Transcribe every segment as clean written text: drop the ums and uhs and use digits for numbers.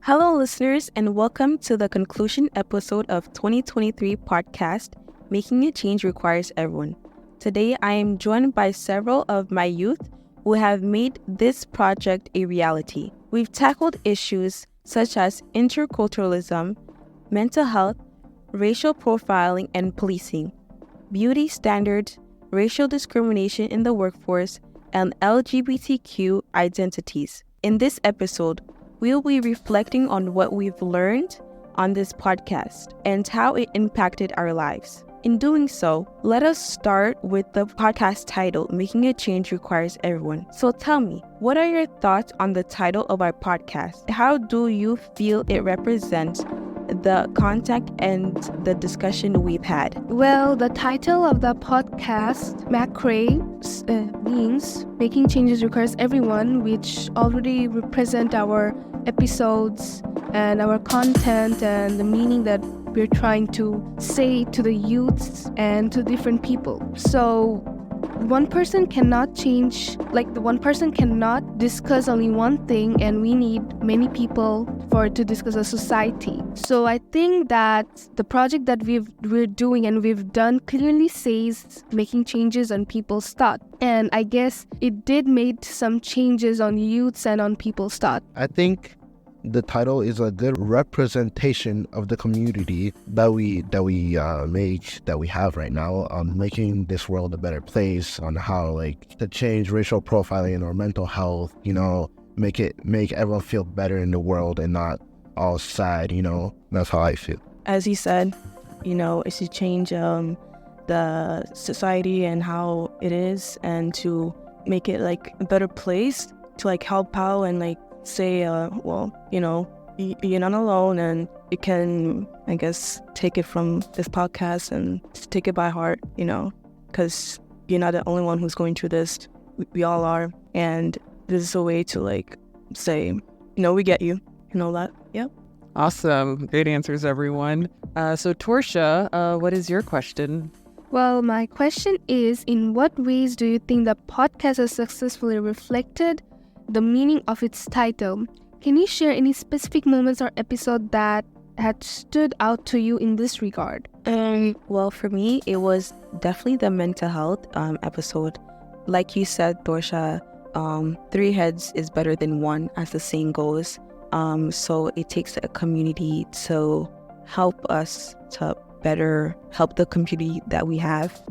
Hello, listeners, and welcome to the conclusion episode of 2023 podcast, Making a Change Requires Everyone. Today, I am joined by several of my youth who have made this project a reality. We've tackled issues such as interculturalism, mental health, racial profiling and policing, beauty standards, racial discrimination in the workforce, and LGBTQ identities. In this episode, we'll be reflecting on what we've learned on this podcast and how it impacted our lives. In doing so, let us start with the podcast title, Making a Change Requires Everyone. So tell me, what are your thoughts on the title of our podcast? How do you feel it represents the content and the discussion we've had? Well, the title of the podcast, MCRE, means Making Changes Requires Everyone, which already represent our episodes and our content and the meaning that we're trying to say to the youths and to different people. So one person cannot discuss only one thing, and we need many people to discuss a society. So I think that the project that we're doing and we've done clearly says making changes on people's thought. And I guess it did make some changes on youths and on people's thought. I think the title is a good representation of the community that we have right now on making this world a better place, on how to change racial profiling or mental health, make everyone feel better in the world and not all sad, That's how I feel. As he said, it's to change the society and how it is, and to make it a better place, to help out and say, you're not alone, and you can, I guess, take it from this podcast and take it by heart, because you're not the only one who's going through this. We all are, and this is a way to say, we get you, that. Yeah. Awesome. Great answers, everyone. So Torsha, what is your question? Well, my question is, in what ways do you think the podcast has successfully reflected the meaning of its title? Can you share any specific moments or episode that had stood out to you in this regard? Well, for me, it was definitely the mental health episode. Like you said, Torsha, 3 heads is better than 1, as the saying goes. So it takes a community to help us to better help the community that we have.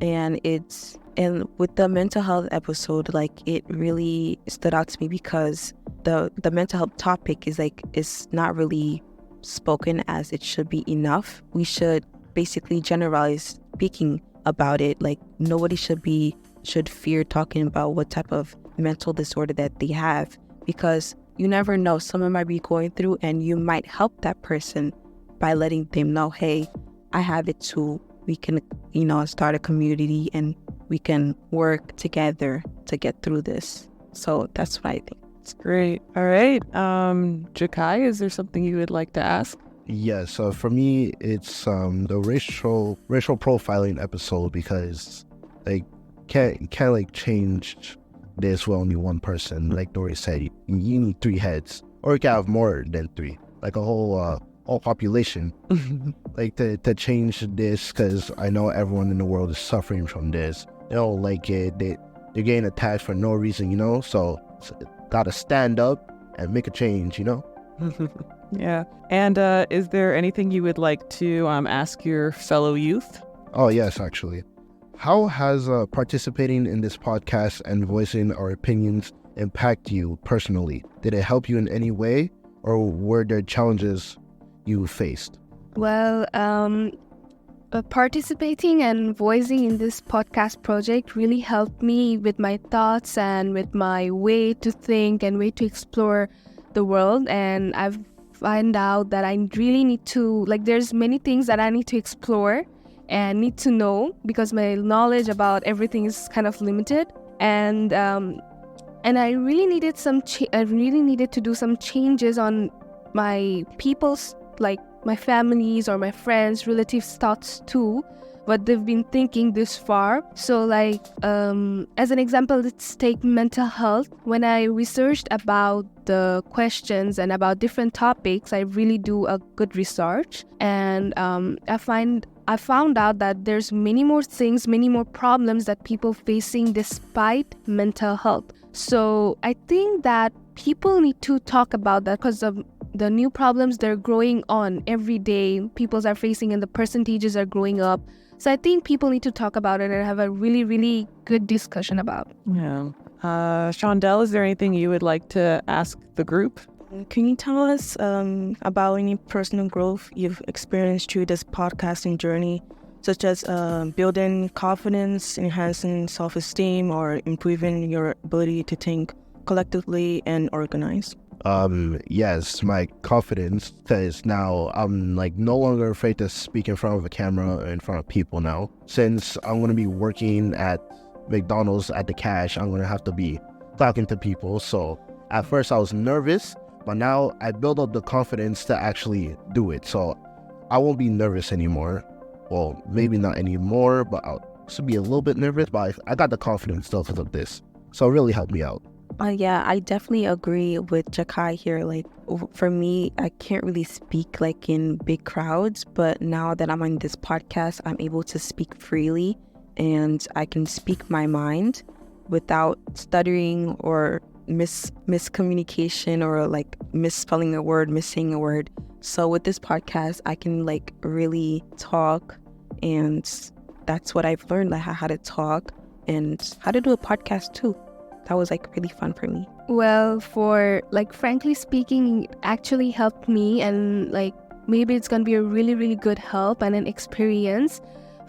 And with the mental health episode, it really stood out to me because the mental health topic is not really spoken as it should be enough. We should basically generalize speaking about it. Nobody should fear talking about what type of mental disorder that they have, because you never know, someone might be going through, and you might help that person by letting them know, hey, I have it too. We can, start a community and we can work together to get through this. So that's what I think. It's great. All right. Jakai, is there something you would like to ask? Yeah, so for me, it's the racial profiling episode, because can't change this with only one person. Like Dory said, you need 3 heads, or you can have more than 3, a whole population, to change this, because I know everyone in the world is suffering from this. They don't like it. They're getting attacked for no reason, so gotta stand up and make a change, Yeah. And is there anything you would like to ask your fellow youth? Oh, yes, actually. How has participating in this podcast and voicing our opinions impact you personally? Did it help you in any way, or were there challenges you faced? Well, participating and voicing in this podcast project really helped me with my thoughts and with my way to think and way to explore the world. And I've found out that I really need to, there's many things that I need to explore and need to know, because my knowledge about everything is kind of limited. And I really needed to do some changes on my people's, my family's or my friends, relatives' thoughts too, what they've been thinking this far. So like as an example, let's take mental health. When I researched about the questions and about different topics, I really do a good research, and I found out that there's many more things, many more problems that people facing despite mental health. So I think that people need to talk about that because of the new problems they're growing on every day. People are facing and the percentages are growing up. So I think people need to talk about it and have a really, really good discussion about. Yeah. Shondell, is there anything you would like to ask the group? Can you tell us about any personal growth you've experienced through this podcasting journey, such as building confidence, enhancing self-esteem, or improving your ability to think collectively and organize? Yes, my confidence, because now I'm like no longer afraid to speak in front of a camera or in front of people now. Since I'm going to be working at McDonald's at the cash, I'm going to have to be talking to people. So at first I was nervous, but now I built up the confidence to actually do it. So I won't be nervous anymore. Well, maybe not anymore, but I'll still be a little bit nervous, but I got the confidence still because of this. So it really helped me out. Yeah, I definitely agree with Jakai here. Like, for me, I can't really speak like in big crowds, but now that I'm on this podcast, I'm able to speak freely and I can speak my mind without stuttering or miscommunication or like misspelling a word, missing a word. So with this podcast, I can like really talk, and that's what I've learned, like how to talk and how to do a podcast too. That was like really fun for me. Well, for like frankly speaking, it actually helped me, and like maybe it's gonna be a really, really good help and an experience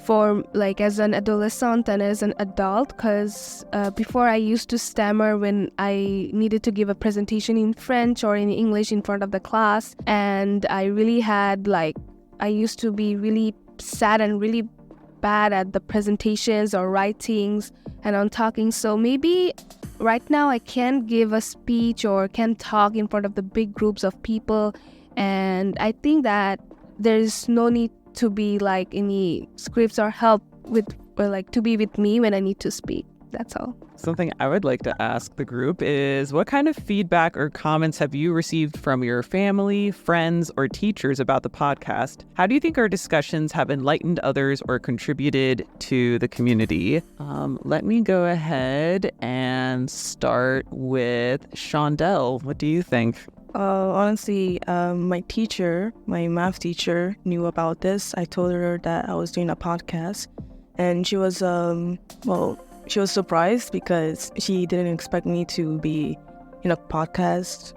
for like as an adolescent and as an adult, because before I used to stammer when I needed to give a presentation in French or in English in front of the class, and I really had like, I used to be really sad and really bad at the presentations or writings and on talking. So maybe right now I can't give a speech or can't talk in front of the big groups of people, and I think that there's no need to be like any scripts or help with, or like to be with me when I need to speak. That's all. Something I would like to ask the group is, what kind of feedback or comments have you received from your family, friends, or teachers about the podcast? How do you think our discussions have enlightened others or contributed to the community? Let me go ahead and start with Shondell. What do you think? Honestly, my teacher, my math teacher, knew about this. I told her that I was doing a podcast, and she was she was surprised because she didn't expect me to be in a podcast.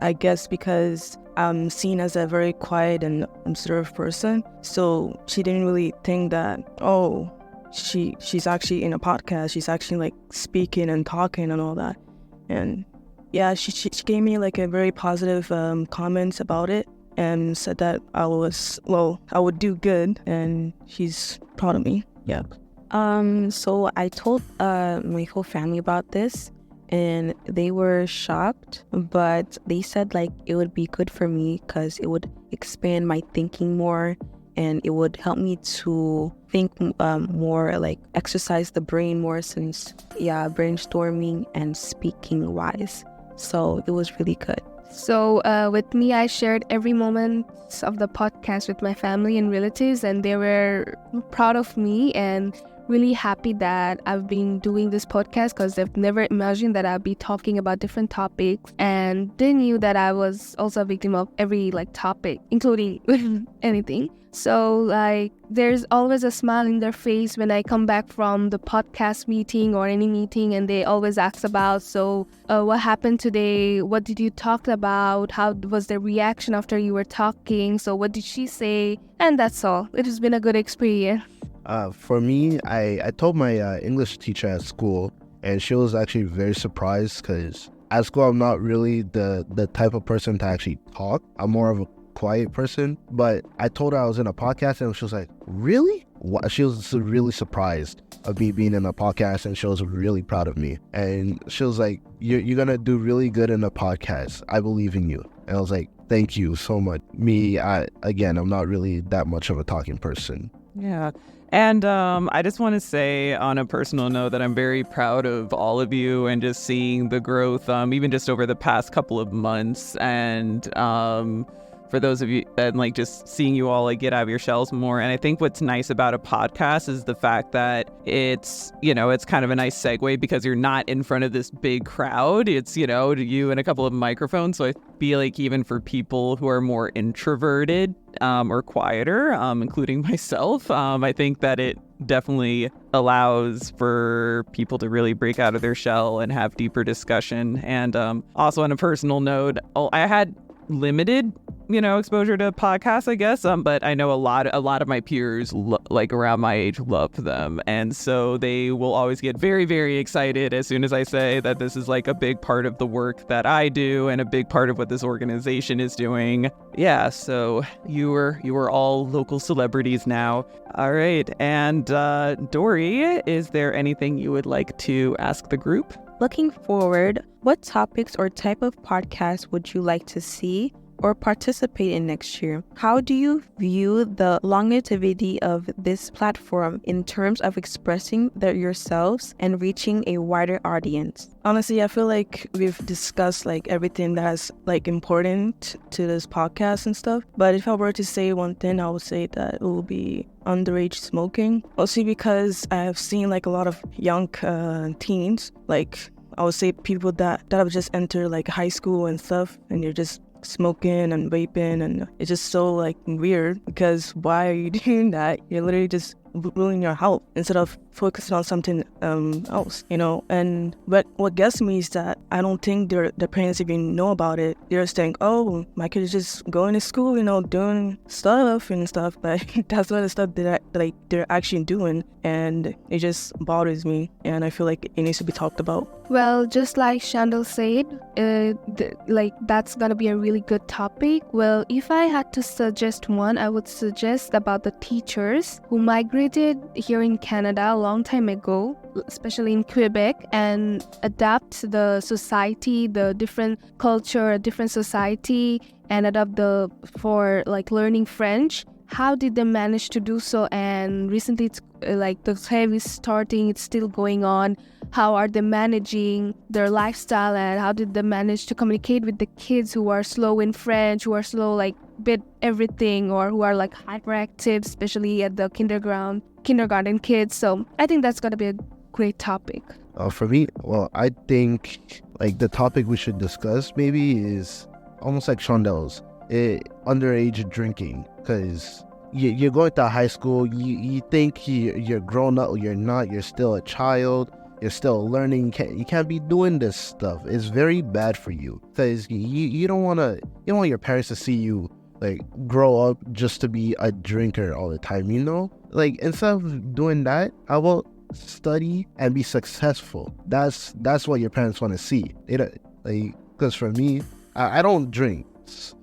I guess because I'm seen as a very quiet and observed person, so she didn't really think that, oh, she's actually in a podcast. She's actually like speaking and talking and all that. And yeah, she gave me like a very positive comments about it and said that I would do good, and she's proud of me. Yeah. So I told my whole family about this, and they were shocked, but they said like it would be good for me because it would expand my thinking more, and it would help me to think more, like exercise the brain more, since brainstorming and speaking wise. So it was really good. So with me, I shared every moment of the podcast with my family and relatives, and they were proud of me and really happy that I've been doing this podcast, because they've never imagined that I'd be talking about different topics, and they knew that I was also a victim of every like topic, including anything. So like there's always a smile in their face when I come back from the podcast meeting or any meeting, and they always ask about, so what happened today? What did you talk about? How was the reaction after you were talking? So what did she say? And that's all. It has been a good experience. For me, I told my English teacher at school, and she was actually very surprised because at school I'm not really the type of person to actually talk. I'm more of a quiet person, but I told her I was in a podcast, and she was like, really? What? She was really surprised of me being in a podcast, and she was really proud of me. And she was like, you're gonna do really good in a podcast. I believe in you. And I was like, thank you so much. I'm not really that much of a talking person. Yeah. And I just want to say on a personal note that I'm very proud of all of you and just seeing the growth, even just over the past couple of months. And for those of you, and like just seeing you all like get out of your shells more. And I think what's nice about a podcast is the fact that it's, it's kind of a nice segue because you're not in front of this big crowd. It's, you and a couple of microphones. So I feel like even for people who are more introverted or quieter, including myself, I think that it definitely allows for people to really break out of their shell and have deeper discussion. And also on a personal note, I had limited exposure to podcasts, I guess, but I know a lot of my peers like around my age love them, and so they will always get very, very excited as soon as I say that this is like a big part of the work that I do and a big part of what this organization is doing. Yeah, so you were all local celebrities now. All right, and Dory, is there anything you would like to ask the group? Looking forward, what topics or type of podcast would you like to see or participate in next year? How do you view the longevity of this platform in terms of expressing yourselves and reaching a wider audience? Honestly, I feel like we've discussed like everything that's like important to this podcast and stuff. But if I were to say one thing, I would say that it will be underage smoking. Mostly because I have seen like a lot of young teens, like I would say people that have just entered like high school and stuff, and you're just smoking and vaping, and it's just so like weird because why are you doing that? You're literally just ruining your health instead of focusing on something else, and what gets me is that I don't think their parents even know about it. They're just think, oh, my kid is just going to school, doing stuff and stuff, but that's not the stuff that they're actually doing, and it just bothers me, and I feel like it needs to be talked about. Well, just like Shandal said, that's gonna be a really good topic. Well, if I had to suggest one, I would suggest about the teachers who migrated here in Canada a long time ago, especially in Quebec, and adapt the society, the different culture, different society, and adapt for like learning French. How did they manage to do so? And recently, it's like the heavy starting, it's still going on. How are they managing their lifestyle, and how did they manage to communicate with the kids who are slow in French, who are slow like bit everything, or who are like hyperactive, especially at the kindergarten kids. So I think that's gonna be a great topic. For me, well, I think like the topic we should discuss maybe is almost like Shondel's, underage drinking, because you're going to high school, you think you're grown up, you're not, you're still a child, you're still learning, you can't be doing this stuff. It's very bad for you, because you don't want your parents to see you like grow up just to be a drinker all the time, like instead of doing that, how about study and be successful? That's what your parents want to see. Because for me, I don't drink.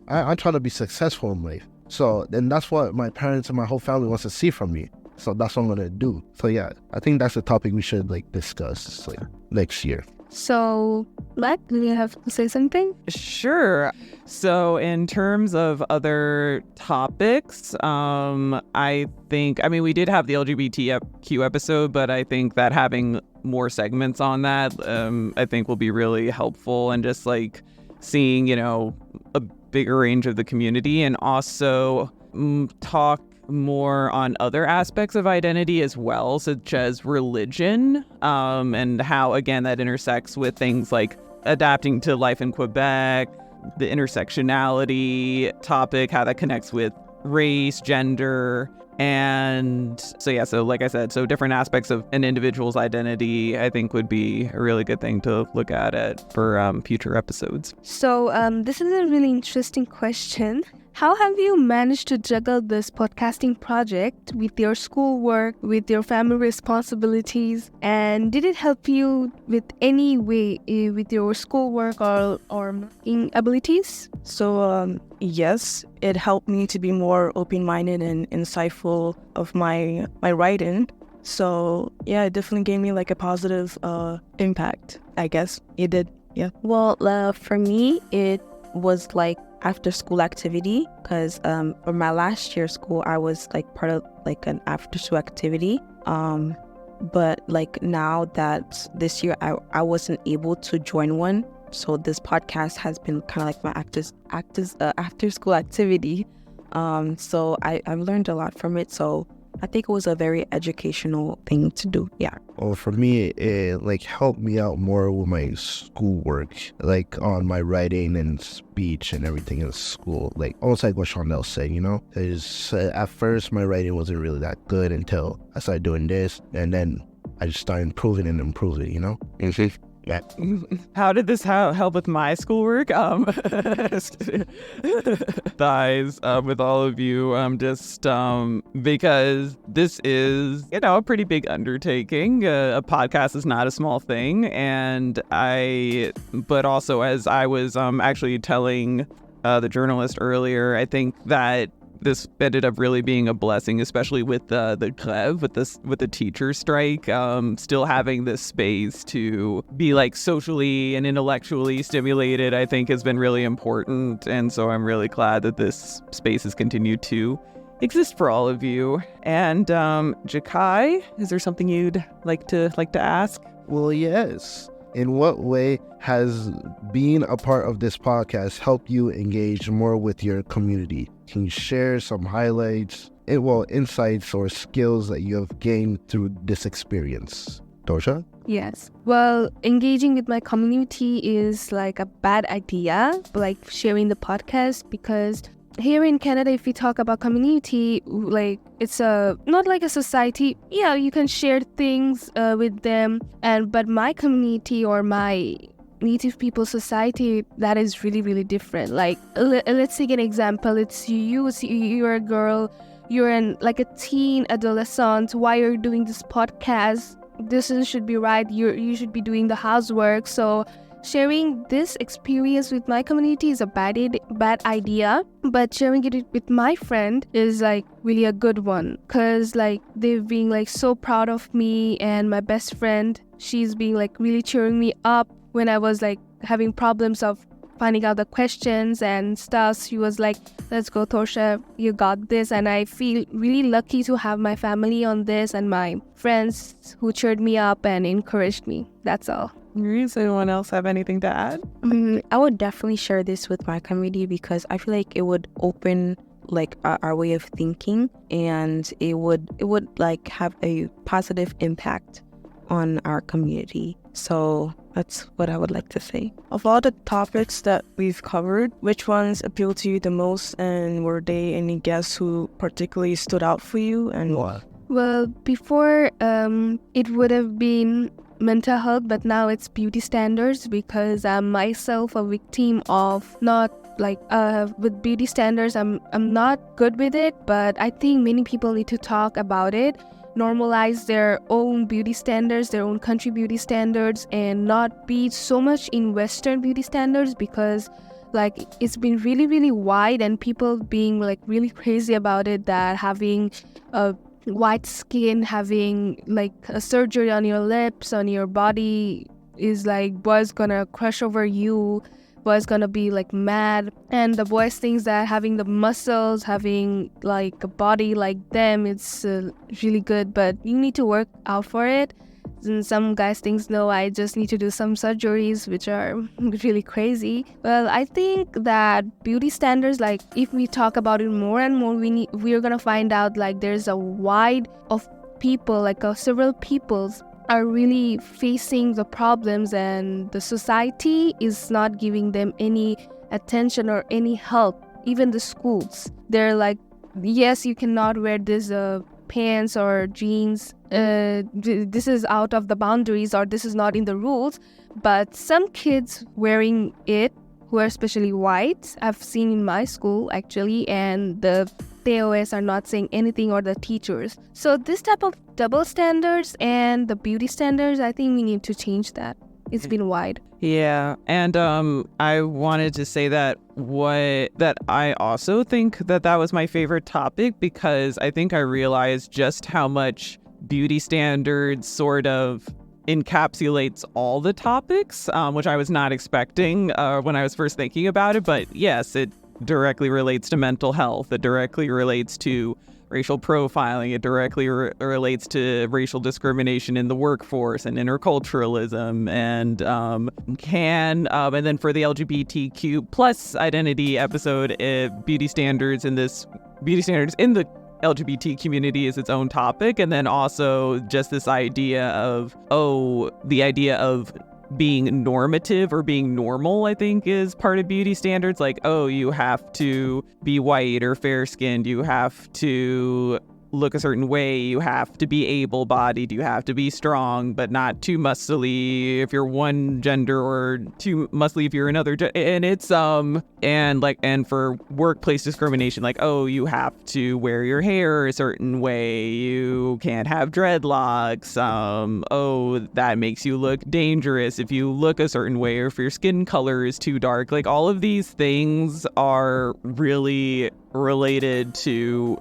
I'm trying to be successful in life. So then that's what my parents and my whole family wants to see from me. So that's what I'm going to do. So yeah, I think that's a topic we should like discuss like next year. So, Matt, do you have to say something? Sure. So in terms of other topics, I mean, we did have the LGBTQ episode, but I think that having more segments on that, I think will be really helpful, and just like seeing, a bigger range of the community, and also talk more on other aspects of identity as well, such as religion, and how, again, that intersects with things like adapting to life in Quebec, the intersectionality topic, how that connects with race, gender, and so like I said, so different aspects of an individual's identity, I think would be a really good thing to look at for future episodes. So this is a really interesting question. How have you managed to juggle this podcasting project with your schoolwork, with your family responsibilities? And did it help you with any way with your schoolwork or marketing abilities? So yes, it helped me to be more open-minded and insightful of my writing. So yeah, it definitely gave me like a positive impact, I guess. It did, yeah. Well, for me, it was like after school activity, because for my last year of school, I was like part of like an after school activity. But like now that this year I wasn't able to join one, so this podcast has been kind of like my after school activity. So I've learned a lot from it. So I think it was a very educational thing to do. Yeah. Well, for me, it like helped me out more with my schoolwork, like on my writing and speech and everything in school. Like almost like what Chanel said, you know, because at first my writing wasn't really that good until I started doing this, and then I just started improving, you know. Yeah. How did this help with my schoolwork? Thighs with all of you, just because this is, you know, a pretty big undertaking. A podcast is not a small thing, but also as I was actually telling the journalist earlier, I think that this ended up really being a blessing, especially with the grève, with the teacher strike. Still having this space to be like socially and intellectually stimulated, I think, has been really important. And so I'm really glad that this space has continued to exist for all of you. And Jakai, is there something you'd like to ask? Well, yes. In what way has being a part of this podcast helped you engage more with your community? Can you share some highlights, insights or skills that you have gained through this experience? Dorsha? Yes. Well, engaging with my community is like a bad idea, like sharing the podcast, because here in Canada, if we talk about community, like it's not like a society. Yeah, you can share things with them, but my community or my Native people society, that is really, really different. Like let's take an example. It's you're a girl, you're like a teen adolescent. Why you're doing this podcast? This should be right. You should be doing the housework. So sharing this experience with my community is a bad idea, but sharing it with my friend is like really a good one, because like they've been like so proud of me, and my best friend, she's been like really cheering me up when I was like having problems of finding out the questions and stuff. She was like, let's go, Torsha, you got this. And I feel really lucky to have my family on this and my friends who cheered me up and encouraged me. That's all. Does anyone else have anything to add? I would definitely share this with my community, because I feel like it would open like our way of thinking, and it would like have a positive impact on our community. So that's what I would like to say. Of all the topics that we've covered, which ones appealed to you the most, and were there any guests who particularly stood out for you? And What? Well, before it would have been mental health, but now it's beauty standards, because I'm myself a victim of not like with beauty standards. I'm not good with it, but I think many people need to talk about it, normalize their own beauty standards, their own country beauty standards, and not be so much in Western beauty standards, because like it's been really, really wide, and people being like really crazy about it, that having a white skin, having like a surgery on your lips, on your body is like boys gonna crush over you, boys gonna be like mad. And the boys thinks that having the muscles, having like a body like them, it's really good, but you need to work out for it. And some guys think, no, I just need to do some surgeries, which are really crazy. Well, I think that beauty standards, like if we talk about it more and more, we're gonna find out like there's a wide of people, like several peoples are really facing the problems, and the society is not giving them any attention or any help. Even the schools, they're like, yes, you cannot wear this pants or jeans, this is out of the boundaries, or this is not in the rules. But some kids wearing it, who are especially white, I've seen in my school actually, and the TOS are not saying anything, or the teachers. So this type of double standards and the beauty standards, I think we need to change that. It's been wide. Yeah, and I wanted to say that I also think that was my favorite topic, because I think I realized just how much beauty standards sort of encapsulates all the topics, which I was not expecting when I was first thinking about it. But yes, it directly relates to mental health. It directly relates to racial profiling. It directly relates to racial discrimination in the workforce and interculturalism, and and then for the LGBTQ plus identity episode, beauty standards in the LGBT community is its own topic, and then also just this idea of being normative or being normal, I think, is part of beauty standards. Like, you have to be white or fair-skinned, you have to look a certain way, you have to be able-bodied, you have to be strong, but not too muscly if you're one gender or too muscly if you're another and it's and for workplace discrimination, like, you have to wear your hair a certain way, you can't have dreadlocks, that makes you look dangerous if you look a certain way, or if your skin color is too dark. Like, all of these things are really related to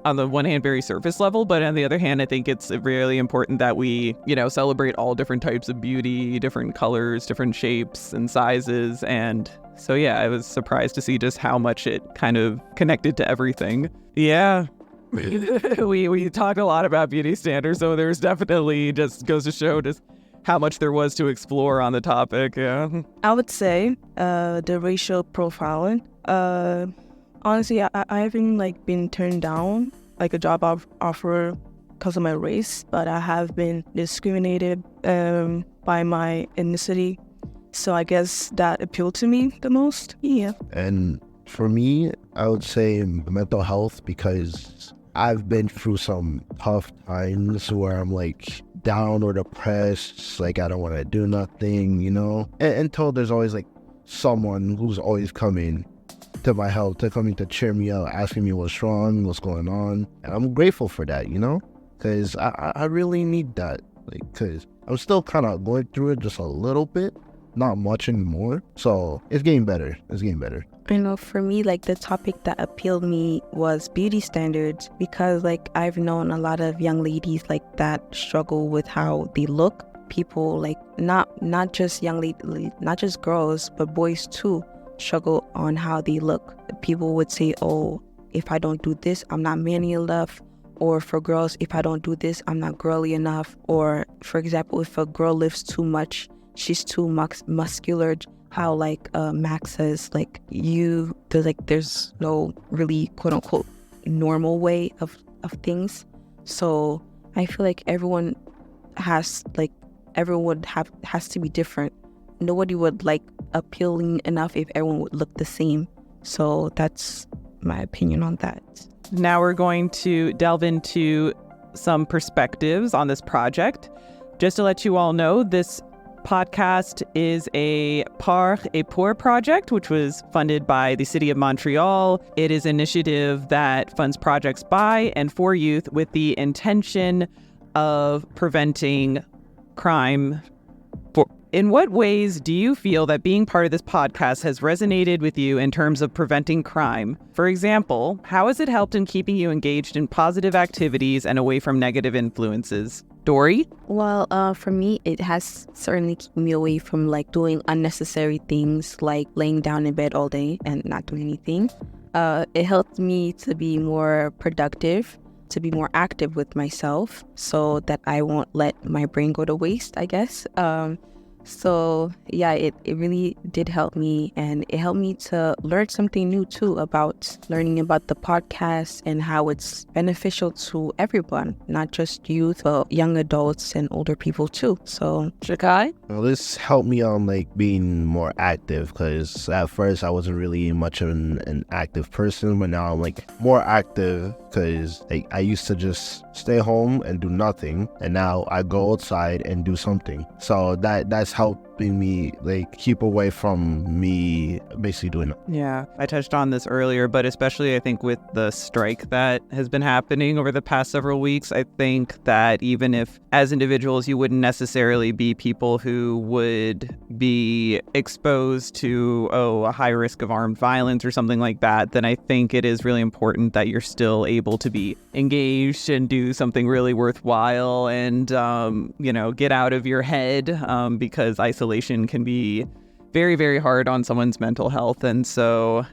on the one hand, very surface level, but on the other hand, I think it's really important that we, celebrate all different types of beauty, different colors, different shapes and sizes. And so, yeah, I was surprised to see just how much it kind of connected to everything. Yeah. we talk a lot about beauty standards, so there's definitely just goes to show just how much there was to explore on the topic. Yeah. I would say the racial profiling. Honestly, I haven't been turned down a job offer because of my race, but I have been discriminated by my ethnicity. So I guess that appealed to me the most. Yeah. And for me, I would say mental health, because I've been through some tough times where I'm down or depressed, I don't want to do nothing, until there's always someone who's always coming to my help, coming to cheer me up, asking me what's wrong, what's going on. And I'm grateful for that, because I really need that, because I'm still kind of going through it just a little bit, not much anymore. So it's getting better. For me, the topic that appealed me was beauty standards, because I've known a lot of young ladies that struggle with how they look. People not just young ladies, not just girls, but boys too, struggle on how they look. People would say, if I don't do this, I'm not manly enough. Or for girls, if I don't do this, I'm not girly enough. Or for example, if a girl lifts too much, she's too muscular. How Max says, there's no really quote unquote normal way of things. So I feel everyone has to be different. Nobody would appealing enough if everyone would look the same. So that's my opinion on that. Now we're going to delve into some perspectives on this project. Just to let you all know, this podcast is a Par et Pour project, which was funded by the City of Montreal. It is an initiative that funds projects by and for youth with the intention of preventing crime. In what ways do you feel that being part of this podcast has resonated with you in terms of preventing crime? For example, how has it helped in keeping you engaged in positive activities and away from negative influences? Dory? Well, for me, it has certainly kept me away from doing unnecessary things, like laying down in bed all day and not doing anything. It helped me to be more productive, to be more active with myself, so that I won't let my brain go to waste, I guess. So yeah, it really did help me, and it helped me to learn something new too, learning about the podcast and how it's beneficial to everyone, not just youth, but young adults and older people too. So Shakai? Well, this helped me on being more active, because at first I wasn't really much of an active person, but now I'm more active, because I used to just stay home and do nothing, and now I go outside and do something. So that's helping me keep away from me basically doing it. Yeah, I touched on this earlier, but especially I think with the strike that has been happening over the past several weeks, I think that even if as individuals you wouldn't necessarily be people who would be exposed to a high risk of armed violence or something like that, then I think it is really important that you're still able to be engaged and do something really worthwhile and get out of your head, because isolation can be very, very hard on someone's mental health. And so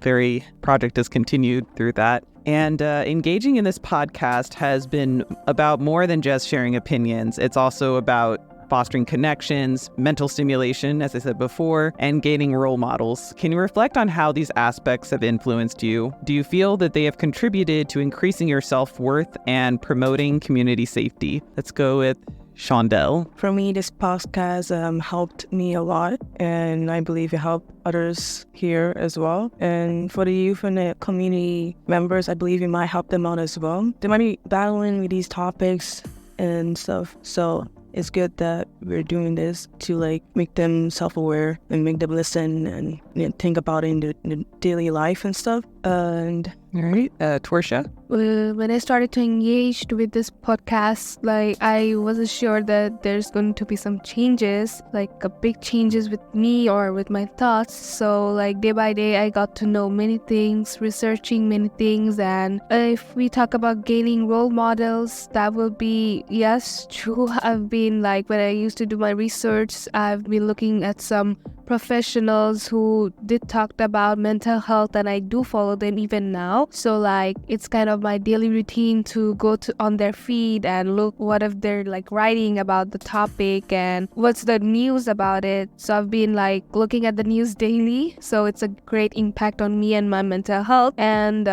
project has continued through that. And engaging in this podcast has been about more than just sharing opinions. It's also about fostering connections, mental stimulation, as I said before, and gaining role models. Can you reflect on how these aspects have influenced you? Do you feel that they have contributed to increasing your self-worth and promoting community safety? Let's go with Shondell. For me, this podcast helped me a lot, and I believe it helped others here as well. And for the youth and the community members, I believe it might help them out as well. They might be battling with these topics and stuff, so it's good that we're doing this to like make them self-aware and make them listen and think about it in the daily life and stuff. And all right, Torsha. When I started to engage with this podcast, like I wasn't sure that there's going to be some changes, like a big changes with me or with my thoughts. So like day by day, I got to know many things, researching many things. And if we talk about gaining role models, that will be, yes, true. I've been like, when I used to do my research, I've been looking at some professionals who did talk about mental health, and I do follow them even now. So like it's kind of my daily routine to go to on their feed and look what if they're like writing about the topic and what's the news about it. So I've been like looking at the news daily, so it's a great impact on me and my mental health. And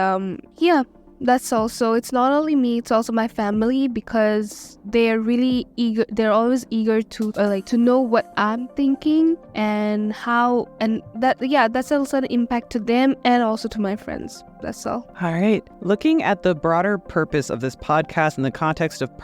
that's also, it's not only me, it's also my family, because they're really eager, they're always eager to to know what I'm thinking and how, and that's also an impact to them and also to my friends. That's all. All right. Looking at the broader purpose of this podcast in the context of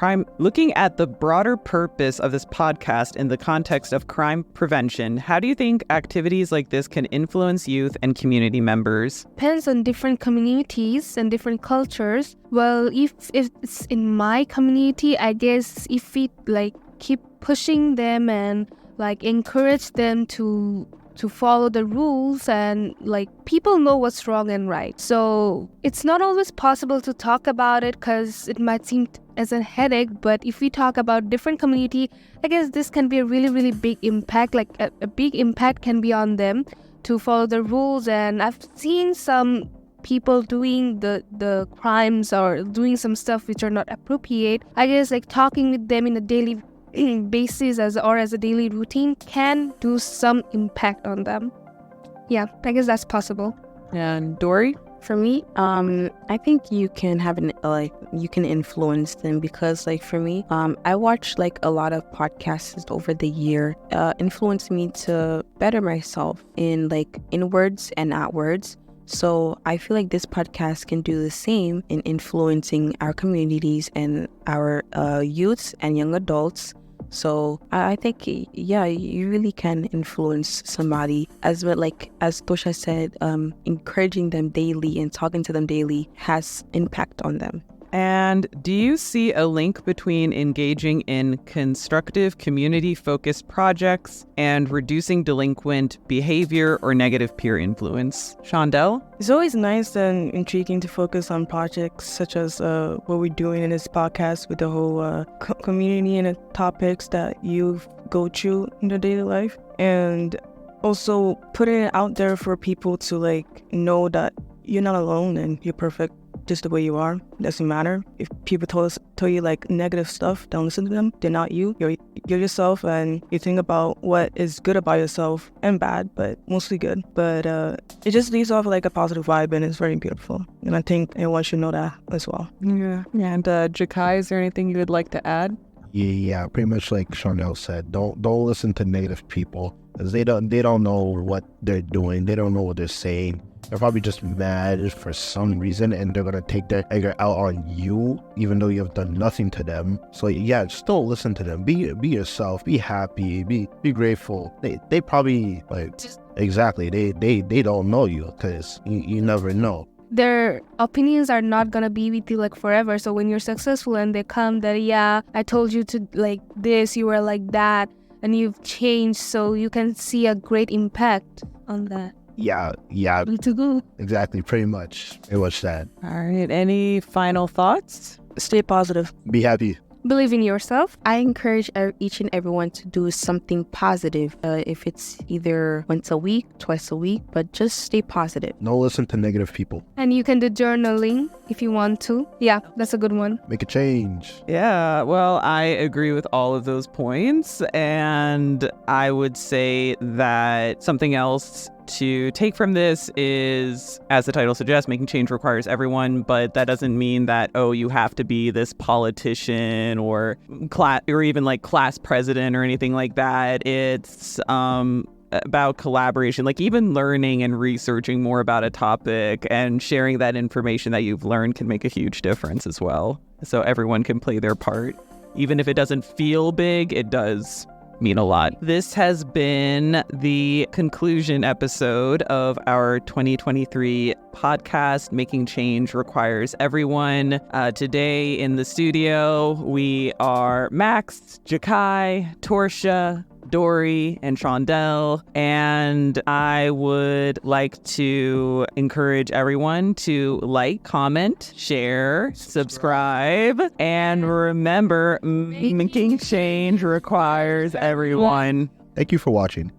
crime prevention, how do you think activities like this can influence youth and community members? Depends on different communities and different cultures. Well, if it's in my community, I guess if we like keep pushing them and like encourage them to follow the rules, and like people know what's wrong and right. So it's not always possible to talk about it because it might seem as a headache, but if we talk about different community, I guess this can be a really, really big impact. Like a big impact can be on them to follow the rules. And I've seen some people doing the crimes or doing some stuff which are not appropriate. I guess like talking with them in a daily basis as a daily routine can do some impact on them. Yeah, I guess that's possible. And Dory? For me, I think you can have you can influence them, because like for me, I watched like a lot of podcasts over the year, influenced me to better myself in like inwards and outwards. So I feel like this podcast can do the same in influencing our communities and our youths and young adults. So I think, yeah, you really can influence somebody, as well, like as Tosha said, encouraging them daily and talking to them daily has impact on them. And do you see a link between engaging in constructive community-focused projects and reducing delinquent behavior or negative peer influence? Shondell? It's always nice and intriguing to focus on projects such as what we're doing in this podcast with the whole community and the topics that you go through in your daily life. And also putting it out there for people to like know that you're not alone and you're perfect just the way you are. It doesn't matter. If people tell you like negative stuff, don't listen to them. They're not you. You're yourself, and you think about what is good about yourself and bad, but mostly good. But it just leaves off like a positive vibe, and it's very beautiful. And I think everyone should know that as well. Yeah. And Jakai, is there anything you would like to add? Yeah, pretty much like Chanel said. Don't listen to negative people, because they don't know what they're doing. They don't know what they're saying. They're probably just mad for some reason, and they're gonna take their anger out on you, even though you have done nothing to them. So yeah, just don't listen to them. Be yourself. Be happy. Be grateful. They probably exactly. They don't know you, because you never know. Their opinions are not gonna be with you like forever. So when you're successful and they come that, yeah, I told you to like this, you were like that, and you've changed, so you can see a great impact on that. Yeah. To go. Exactly, pretty much. It was that. All right. Any final thoughts? Stay positive. Be happy. Believe in yourself. I encourage each and everyone to do something positive. If it's either once a week, twice a week, but just stay positive. Don't listen to negative people. And you can do journaling if you want to. Yeah, that's a good one. Make a change. Yeah, well, I agree with all of those points. And I would say that something else to take from this is, as the title suggests, making change requires everyone, but that doesn't mean that, oh, you have to be this politician or even like class president or anything like that. It's about collaboration, like even learning and researching more about a topic and sharing that information that you've learned can make a huge difference as well. So everyone can play their part. Even if it doesn't feel big, it does mean a lot. This has been the conclusion episode of our 2023 podcast, Making Change Requires Everyone. Today in the studio, we are Max, Jakai, Torsha, Dory, and Shondell, and I would like to encourage everyone to like, comment, share, subscribe, and remember, making change requires everyone. Thank you for watching.